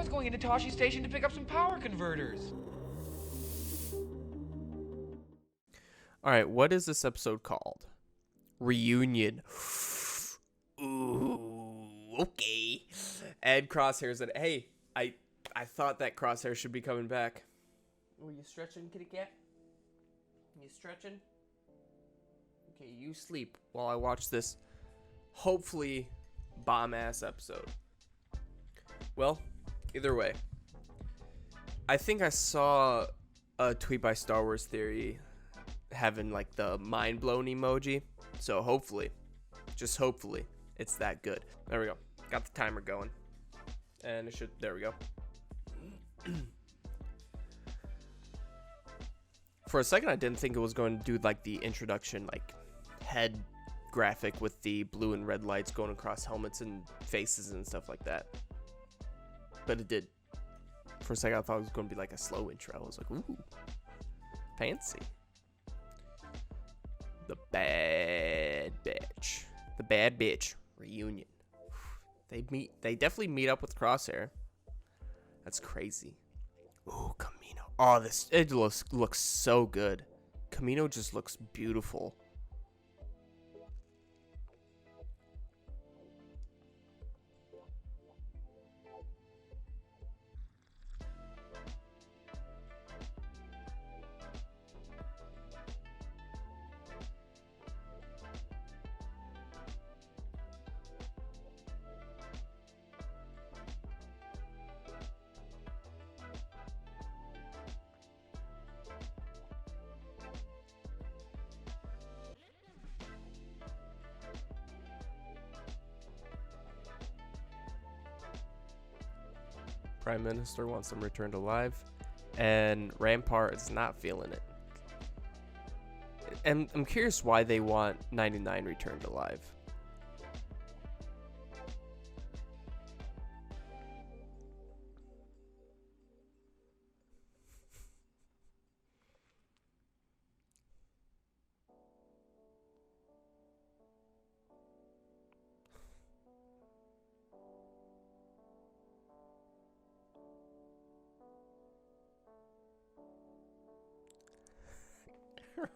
was going into Tosche Station to pick up some power converters. Alright, what is this episode called? Reunion. Ooh, okay. And Crosshair's in it. Hey, I thought that Crosshair should be coming back. Were you stretching, kitty cat? You stretching? Okay, you sleep while I watch this, hopefully, bomb-ass episode. Well, either way. I think I saw a tweet by Star Wars Theory having, like, the mind-blown emoji. So hopefully, just hopefully, it's that good. There we go. Got the timer going. And it should, there we go. For a second, I didn't think it was going to do, like, the introduction, like, head graphic with the blue and red lights going across helmets and faces and stuff like that. But it did. For a second, I thought it was going to be, like, a slow intro. I was like, ooh, fancy. The bad bitch. The bad bitch reunion. They definitely meet up with Crosshair. That's crazy. Ooh, Kamino. Oh, it looks so good. Kamino just looks beautiful. Prime Minister wants them returned alive, and Rampart is not feeling it. And I'm curious why they want 99 returned alive.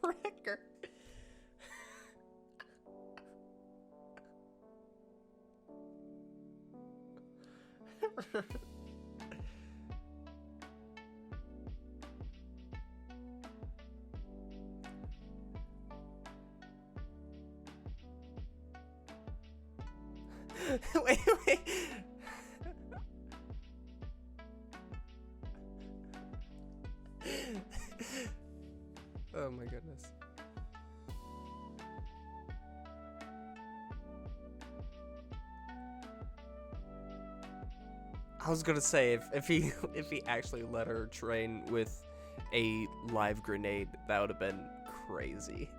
Wrecker. Wait. Oh my goodness. I was gonna say if he actually let her train with a live grenade, that would have been crazy.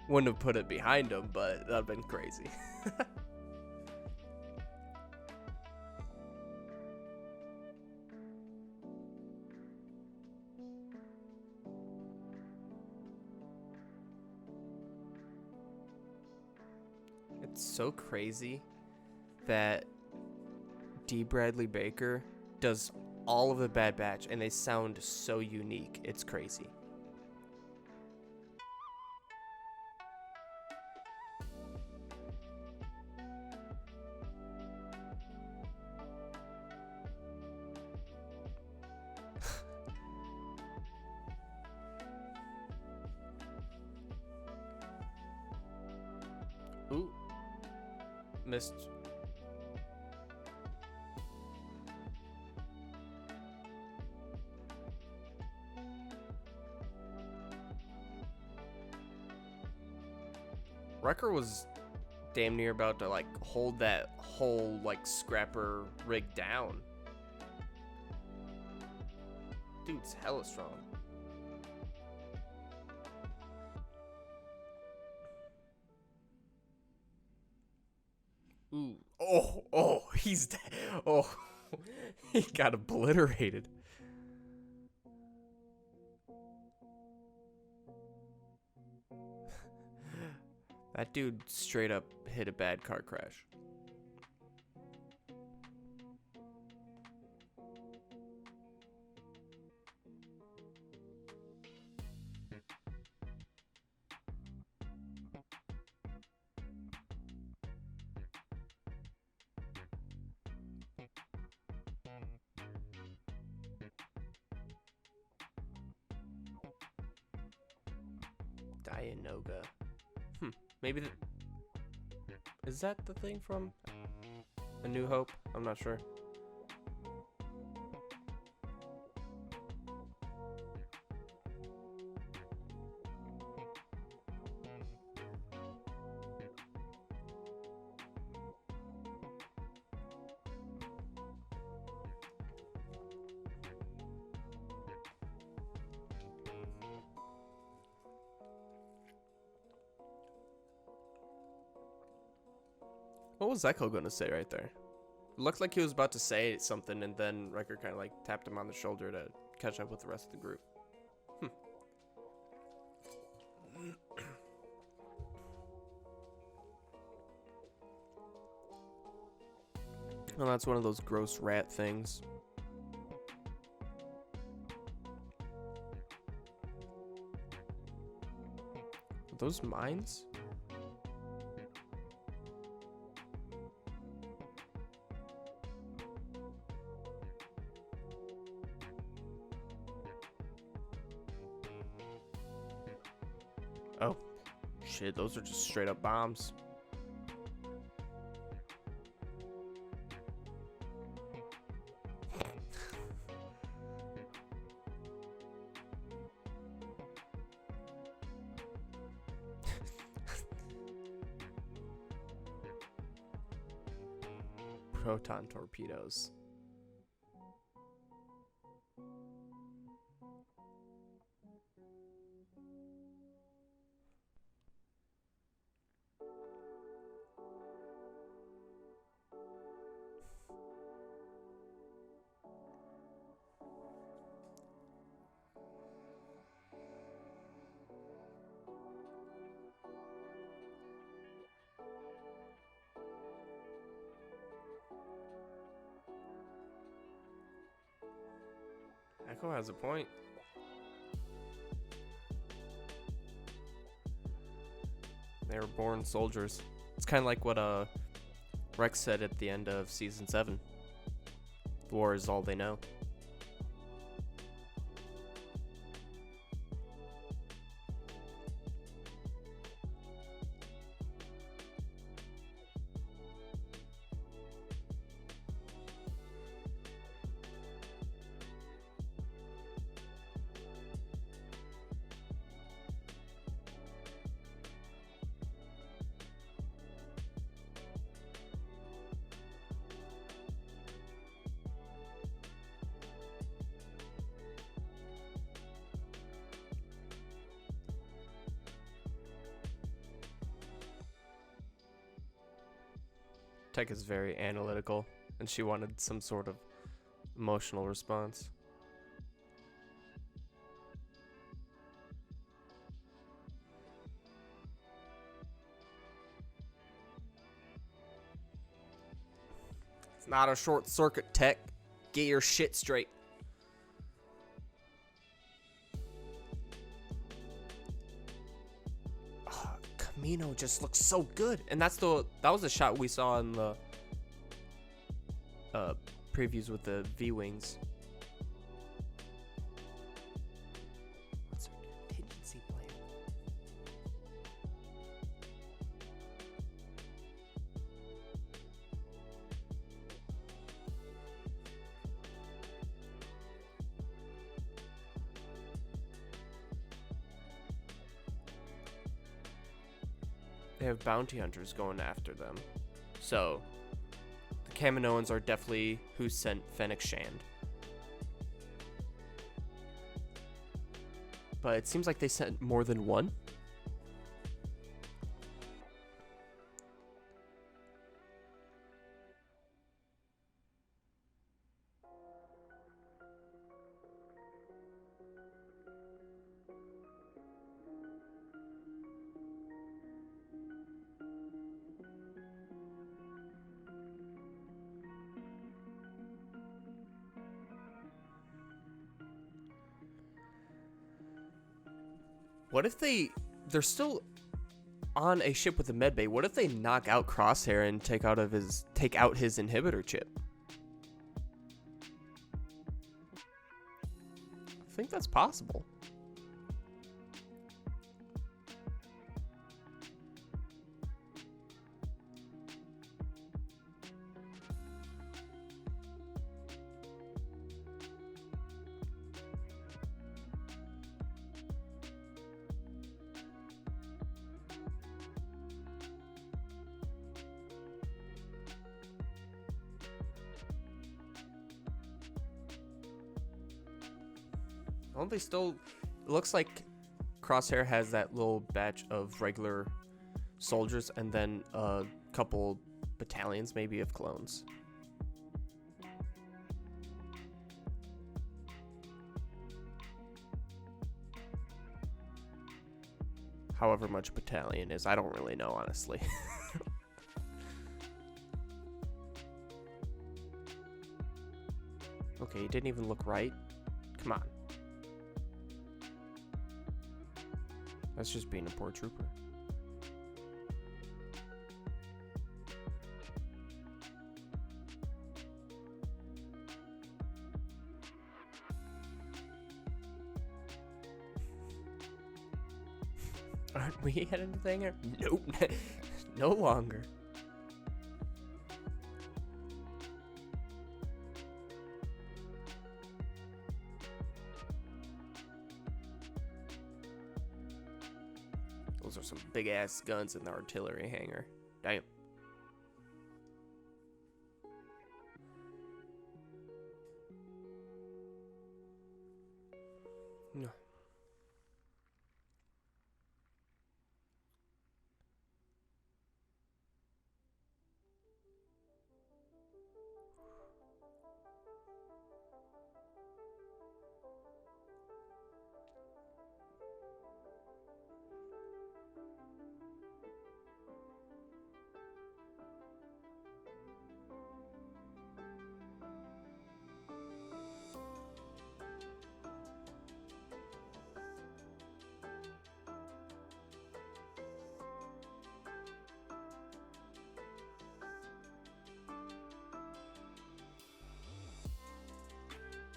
Wouldn't have put it behind him, but that'd have been crazy. It's so crazy that D. Bradley Baker does all of the Bad Batch and they sound so unique. It's crazy. Ooh. Missed. Wrecker was damn near about to, like, hold that whole, like, scrapper rig down. Dude's hella strong. Ooh. Oh, he's dead. Oh, he got obliterated. That dude straight up hit a bad car crash. Dianoga. Maybe is that the thing from A New Hope? I'm not sure. What was Echo going to say right there? It looked like he was about to say something, and then Riker kind of like tapped him on the shoulder to catch up with the rest of the group. Well, that's one of those gross rat things. Are those mines? Oh, shit, those are just straight up bombs. Proton torpedoes. Echo has a point. They were born soldiers. It's kind of like what Rex said at the end of season 7. War is all they know. Tech is very analytical, and she wanted some sort of emotional response. It's not a short circuit, Tech. Get your shit straight. Kamino just looks so good, and that was the shot we saw in the previews with the V-wings. What's our contingency plan? They have bounty hunters going after them. So, the Kaminoans are definitely who sent Fennec Shand. But it seems like they sent more than one. What if they're still on a ship with a medbay? What if they knock out Crosshair and take out his inhibitor chip? I think that's possible. Well, they still... It looks like Crosshair has that little batch of regular soldiers and then a couple battalions, maybe, of clones. However much a battalion is, I don't really know, honestly. Okay, he didn't even look right. Come on. That's just being a poor trooper. Aren't we heading to the hangar? Nope. No longer. Those are some big ass guns in the artillery hangar. Damn. No.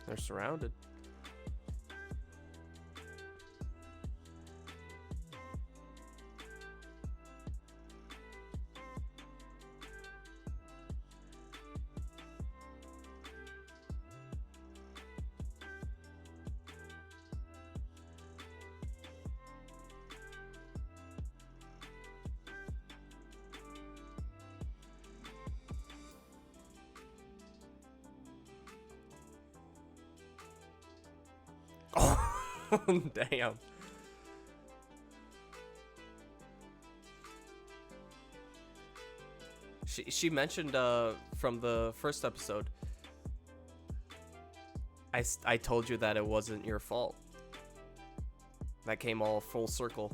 They're surrounded. Damn. She mentioned from the first episode, I told you that it wasn't your fault. That came all full circle.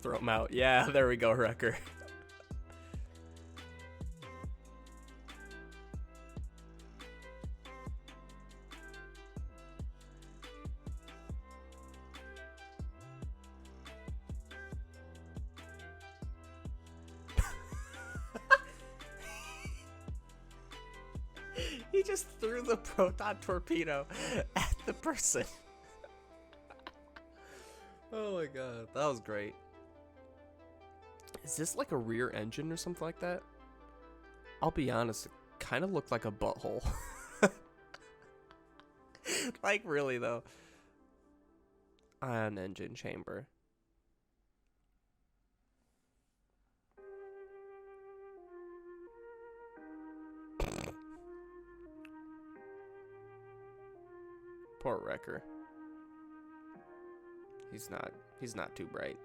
Throw him out. Yeah, there we go, Wrecker. He just threw the proton torpedo at the person. Oh my god, that was great. Is this like a rear engine or something like that? I'll be honest, it kind of looked like a butthole. Like, really though. Ion engine chamber. Poor Wrecker. He's not too bright.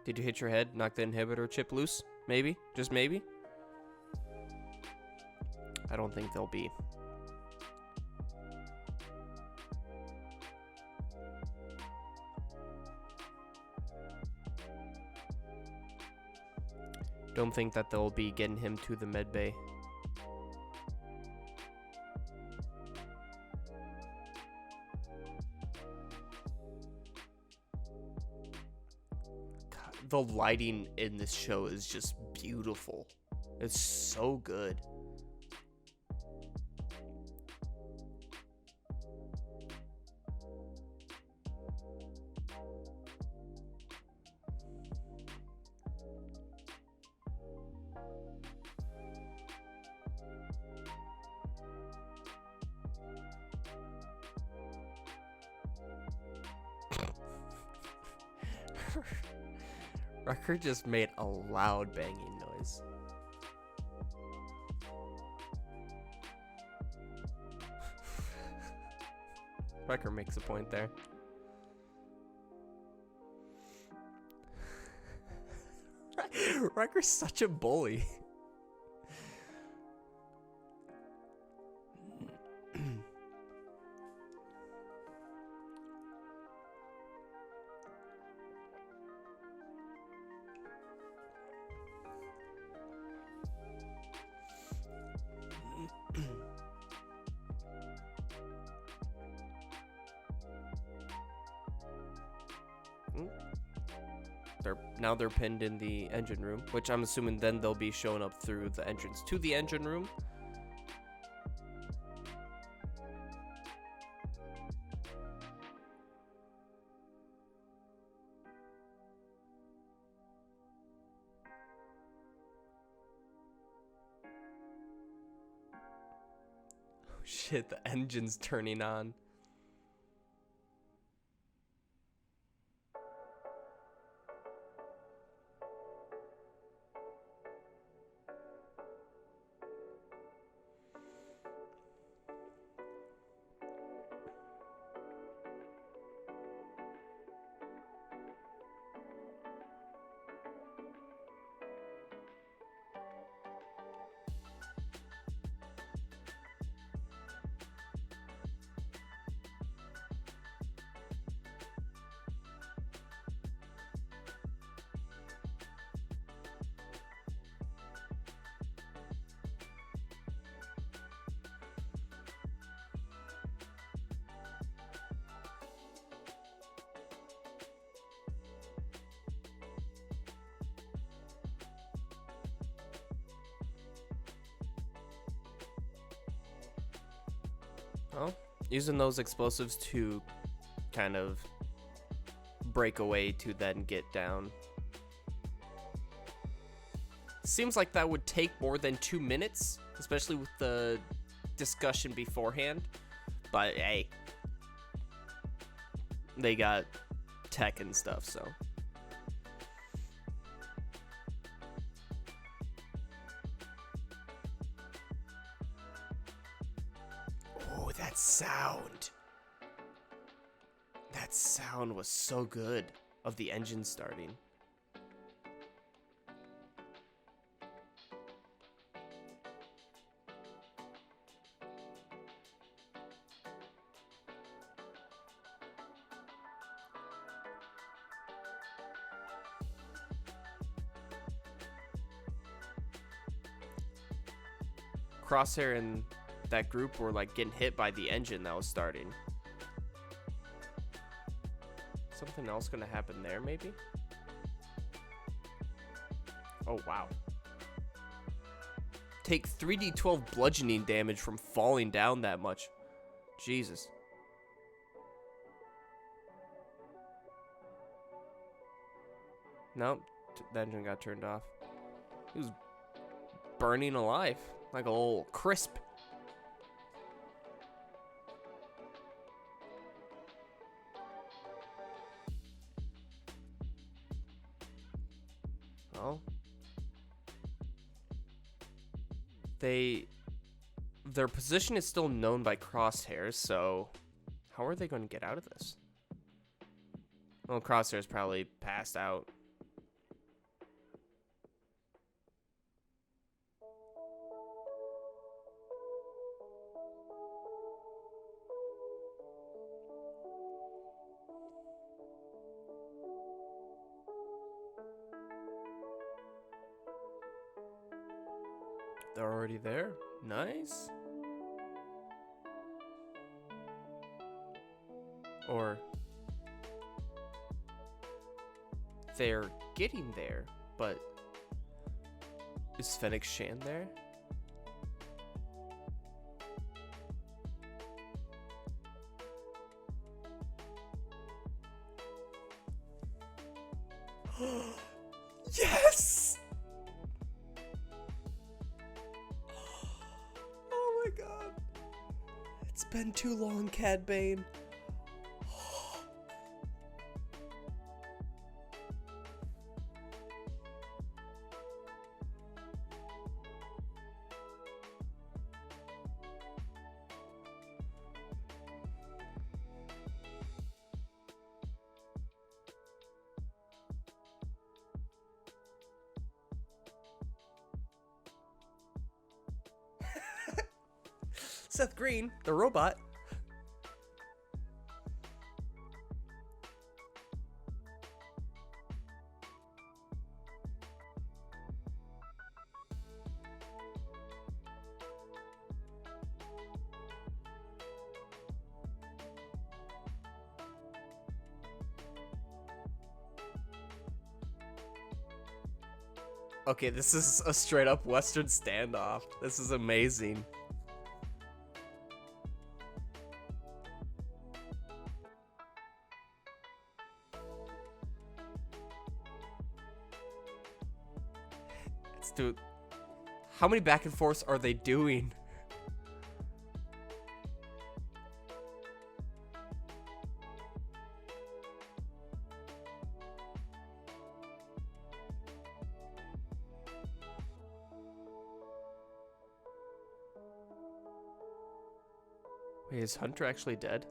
Did you hit your head? Knock the inhibitor chip loose? Maybe? Just maybe? I don't think they'll be. Don't think that they'll be getting him to the med bay. God, the lighting in this show is just beautiful. It's so good. Wrecker just made a loud banging noise. Wrecker makes a point there. Wrecker's such a bully. They're pinned in the engine room, which I'm assuming then they'll be showing up through the entrance to the engine room. Oh shit, the engine's turning on. Well, using those explosives to kind of break away to then get down. Seems like that would take more than 2 minutes, especially with the discussion beforehand. But hey, they got tech and stuff, so. Oh, that sound. That sound was so good of the engine starting. Crosshair and that group were like getting hit by the engine that was starting. Something else gonna happen there, maybe? Oh, wow. Take 3d12 bludgeoning damage from falling down that much. Jesus. Nope, the engine got turned off. He was burning alive, like a little crisp. Well, their position is still known by Crosshairs, so how are they going to get out of this? Well, Crosshairs probably passed out. They're already there. Nice. Or they're getting there, but is Fennec Shan there? Yes! Oh my god. It's been too long, Cad Bane. Seth Green, the robot. Okay, this is a straight up Western standoff. This is amazing. Dude, how many back and forths are they doing? Wait, is Hunter actually dead?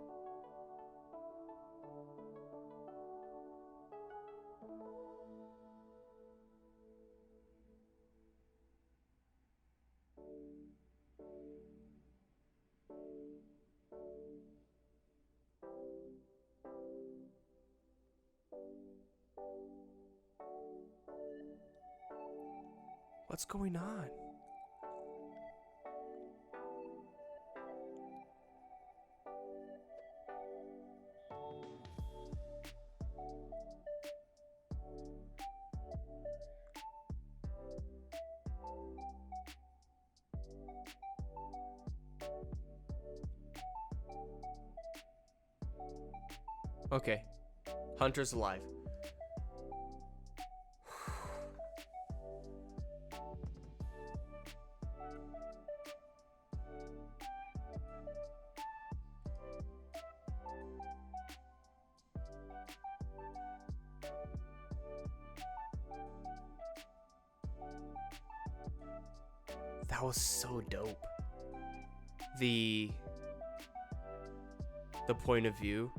What's going on? Okay, Hunter's alive. That was so dope. The point of view.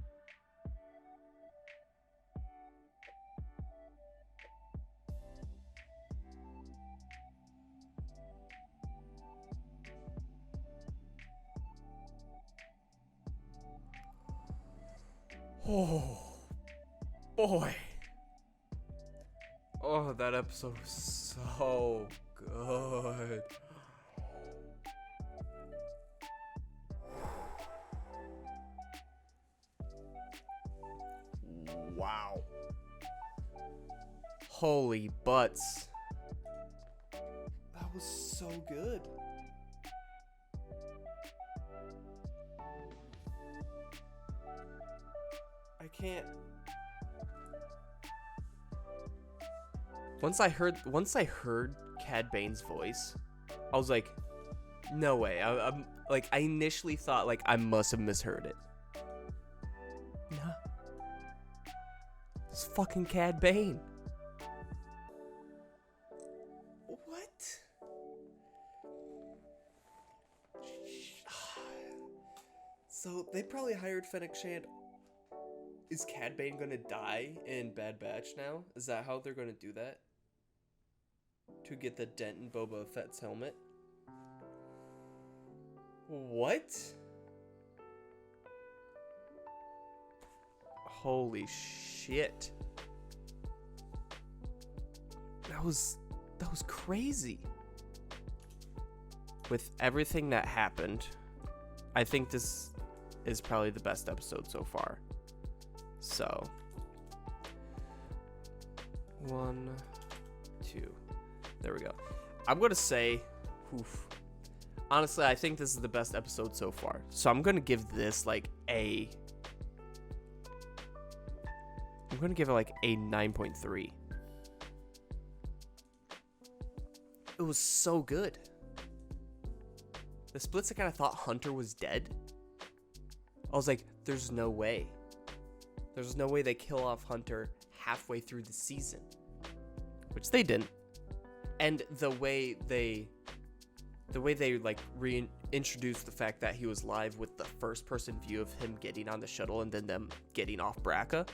Oh, boy. Oh, that episode was so good. Wow. Holy butts. That was so good. I can't. Once I heard Cad Bane's voice, I was like, no way. I'm like, I initially thought like I must have misheard it. Nah. It's fucking Cad Bane. What? So they probably hired Fennec Shand. Is Cad Bane gonna die in Bad Batch now? Is that how they're gonna do that? To get the dent in Boba Fett's helmet? What? Holy shit. That was crazy. With everything that happened, I think this is probably the best episode so far. So, 1, 2, there we go. I'm gonna say, oof. Honestly, I think this is the best episode so far. So I'm gonna give this like I'm gonna give it like a 9.3. It was so good. The split second I thought Hunter was dead, I was like, there's no way. There's no way they kill off Hunter halfway through the season. Which they didn't. And the way they like reintroduced the fact that he was live with the first person view of him getting on the shuttle and then them getting off Braca.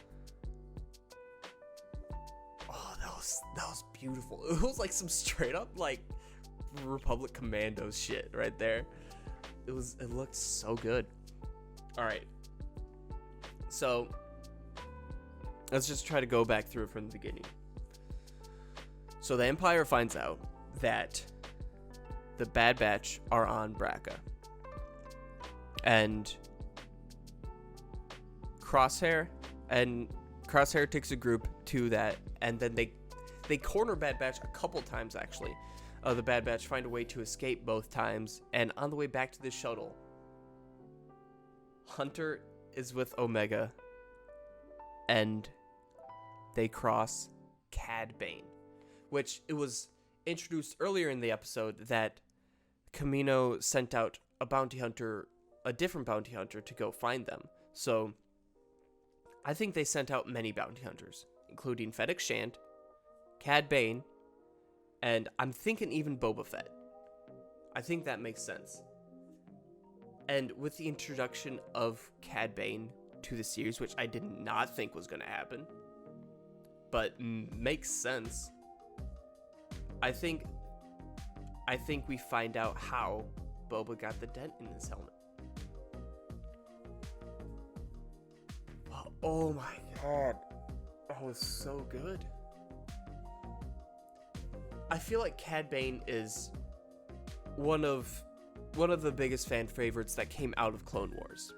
Oh, that was beautiful. It was like some straight up like Republic Commandos shit right there. it looked so good. All right. So let's just try to go back through it from the beginning. So the Empire finds out that the Bad Batch are on Braca. And Crosshair takes a group to that, and then they corner Bad Batch a couple times, actually. The Bad Batch find a way to escape both times, and on the way back to the shuttle, Hunter is with Omega, and they cross Cad Bane, which it was introduced earlier in the episode that Kamino sent out a different bounty hunter to go find them. So I think they sent out many bounty hunters, including Fennec Shand, Cad Bane, and I'm thinking even Boba Fett. I think that makes sense. And with the introduction of Cad Bane to the series, which I did not think was going to happen, but makes sense, I think we find out how Boba got the dent in his helmet. Oh my god. That was so good. I feel like Cad Bane is one of the biggest fan favorites that came out of Clone Wars.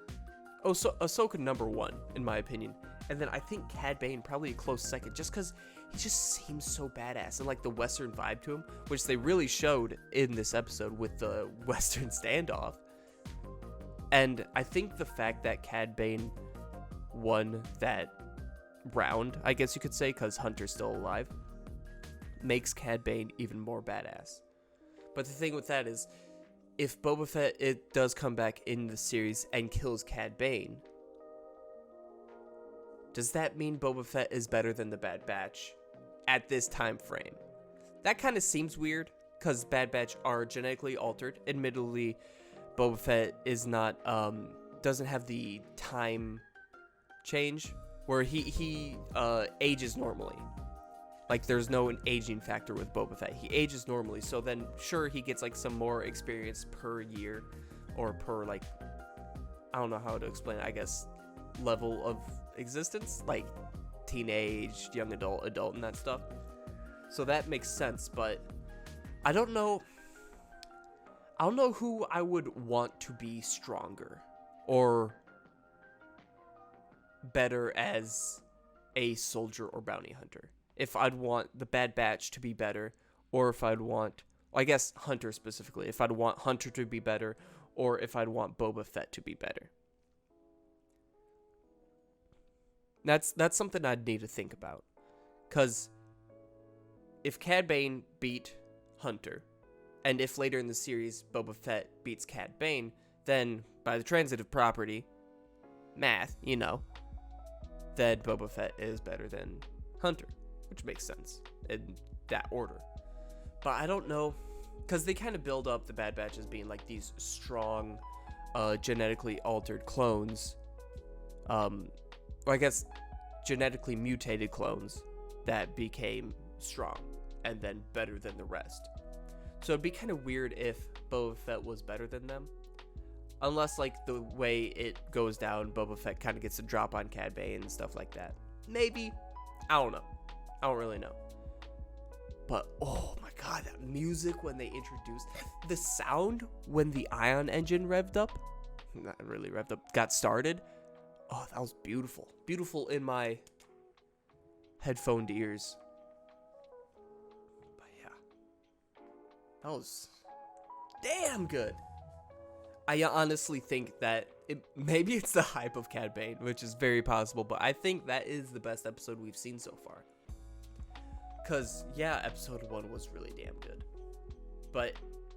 Oh, so Ahsoka #1 in my opinion, and then I think Cad Bane probably a close second, just because he just seems so badass and like the Western vibe to him, which they really showed in this episode with the Western standoff. And I think the fact that Cad Bane won that round, I guess you could say, because Hunter's still alive, makes Cad Bane even more badass. But the thing with that is, if Boba Fett does come back in the series and kills Cad Bane, does that mean Boba Fett is better than the Bad Batch at this time frame? That kind of seems weird, because Bad Batch are genetically altered. Admittedly, Boba Fett is not, doesn't have the time change where he ages normally. Like, there's no aging factor with Boba Fett. He ages normally, so then sure, he gets like some more experience per year, or per, like, I don't know how to explain it, I guess level of existence, like teenage, young adult, and that stuff. So that makes sense, but I don't know who I would want to be stronger or better as a soldier or bounty hunter. If I'd want the Bad Batch to be better, or if I'd want, I guess Hunter specifically, if I'd want Hunter to be better, or if I'd want Boba Fett to be better. That's something I'd need to think about. Because if Cad Bane beat Hunter, and if later in the series Boba Fett beats Cad Bane, then by the transitive property, math, then Boba Fett is better than Hunter, which makes sense in that order. But I don't know, because they kind of build up the Bad Batch as being like these strong, genetically altered clones, or I guess genetically mutated clones that became strong and then better than the rest. So it'd be kind of weird if Boba Fett was better than them. Unless, like, the way it goes down, Boba Fett kind of gets a drop on Cad Bane and stuff like that. Maybe. I don't know. I don't really know. But, oh my god, that music when they introduced... The sound when the ion engine revved up... Not really revved up. Got started. Oh, that was beautiful. Beautiful in my headphoned ears. But yeah. That was damn good. I honestly think that maybe it's the hype of Cad Bane, which is very possible, but I think that is the best episode we've seen so far. Because, yeah, episode 1 was really damn good. But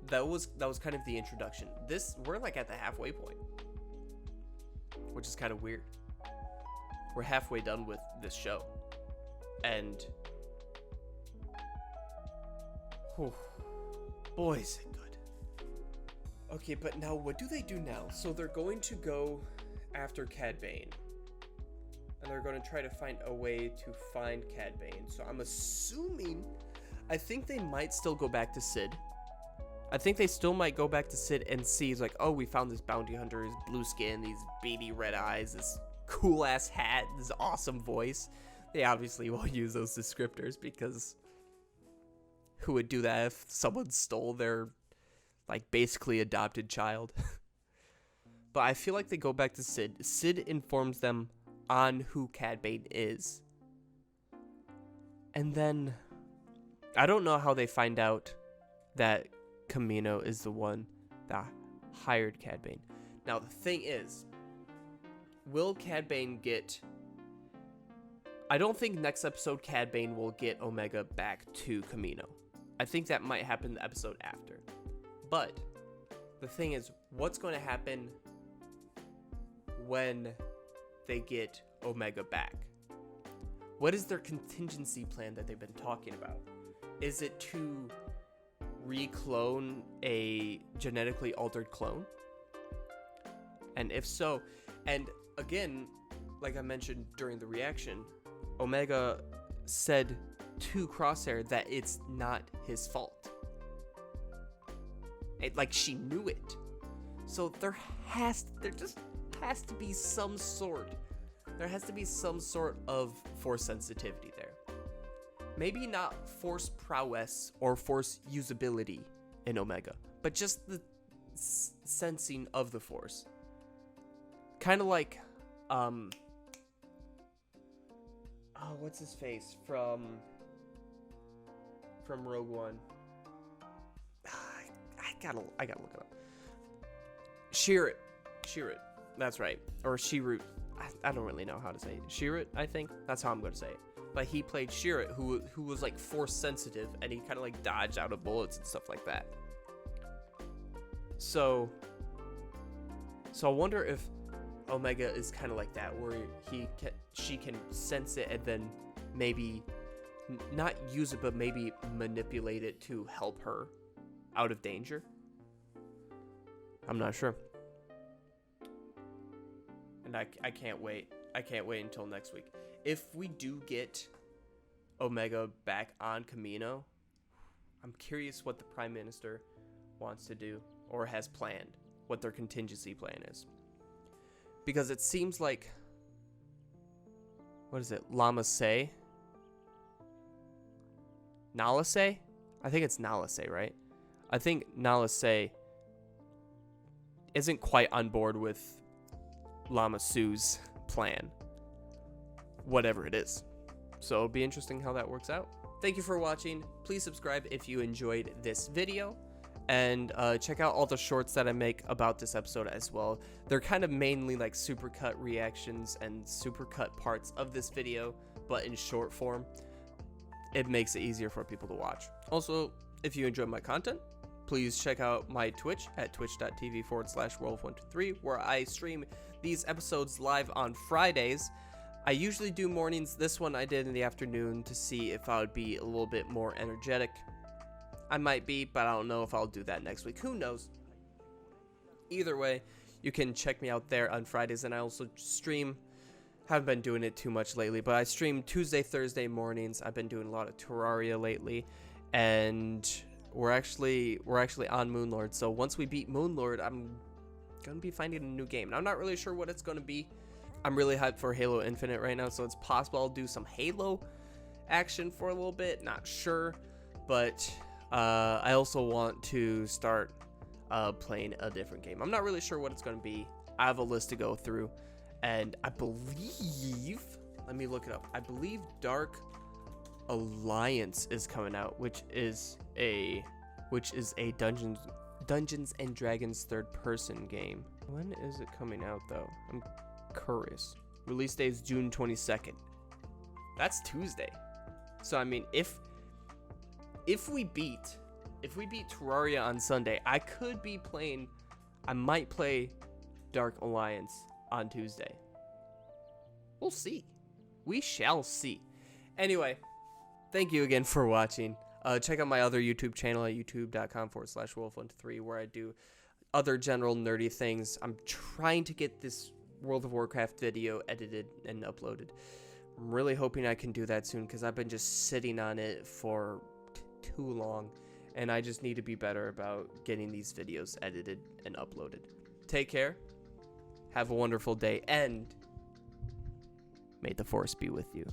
that was kind of the introduction. We're like at the halfway point, which is kind of weird. We're halfway done with this show. And, whew, boy, is it good. Okay, but now what do they do now? So they're going to go after Cad Bane. And they're going to try to find a way to find Cad Bane. So I'm assuming, I think they might still go back to Sid. I think they still might go back to Sid and see, it's like, oh, we found this bounty hunter, his blue skin, these beady red eyes, this cool ass hat, this awesome voice. They obviously won't use those descriptors because who would do that if someone stole their, like, basically adopted child? But I feel like they go back to Sid. Sid informs them on who Cad Bane is. And then, I don't know how they find out that Kamino is the one that hired Cad Bane. Now, the thing is, will Cad Bane get... I don't think next episode Cad Bane will get Omega back to Kamino. I think that might happen the episode after. But, the thing is, what's going to happen when they get Omega back? What is their contingency plan that they've been talking about? Is it to reclone a genetically altered clone? And if so, and again, like I mentioned during the reaction, Omega said to Crosshair that it's not his fault. Like, she knew it. So there just has to be some sort. There has to be some sort of force sensitivity there. Maybe not force prowess or force usability in Omega, but just the sensing of the force. Kind of like, oh, what's his face from Rogue One? I gotta look it up. Sherrit, that's right, or Shirut. I don't really know how to say it. Sherrit, I think that's how I'm gonna say it. But he played Sherrit, who was like force sensitive, and he kind of like dodged out of bullets and stuff like that. So I wonder if Omega is kind of like that, where she can sense it and then maybe not use it, but maybe manipulate it to help her out of danger. I'm not sure. And I can't wait. I can't wait until next week. If we do get Omega back on Kamino, I'm curious what the Prime Minister wants to do or has planned, what their contingency plan is. Because it seems like, what is it, Lama Say? Nala Say? I think it's Nala Say, right? I think Nala Say isn't quite on board with Lama Su's plan, whatever it is. So it'll be interesting how that works out. Thank you for watching. Please subscribe if you enjoyed this video, and check out all the shorts that I make about this episode as well. They're kind of mainly like supercut reactions and supercut parts of this video, but in short form. It makes it easier for people to watch. Also, if you enjoy my content, please check out my Twitch at twitch.tv/werewolf123, where I stream these episodes live on Fridays. I usually do mornings. This one I did in the afternoon to see if I would be a little bit more energetic. I might be, but I don't know if I'll do that next week. Who knows? Either way, you can check me out there on Fridays, and I also stream. Haven't been doing it too much lately, but I stream Tuesday, Thursday mornings. I've been doing a lot of Terraria lately, and we're actually on Moonlord. So once we beat Moonlord, I'm gonna be finding a new game, and I'm not really sure what it's gonna be. I'm really hyped for Halo Infinite right now, so it's possible I'll do some Halo action for a little bit. Not sure, but I also want to start playing a different game. I'm not really sure what it's gonna be. I have a list to go through. And I believe, let me look it up. I believe Dark Alliance is coming out, which is a Dungeons and Dragons third-person game. When is it coming out though? I'm curious. Release date is June 22nd. That's Tuesday. So I mean, if we beat Terraria on Sunday, I might play Dark Alliance on Tuesday. We'll see. We shall see. Anyway, thank you again for watching. Check out my other YouTube channel at youtube.com/werewolf123, where I do other general nerdy things. I'm trying to get this World of Warcraft video edited and uploaded. I'm really hoping I can do that soon, because I've been just sitting on it for too long, and I just need to be better about getting these videos edited and uploaded. Take care. Have a wonderful day, and may the force be with you.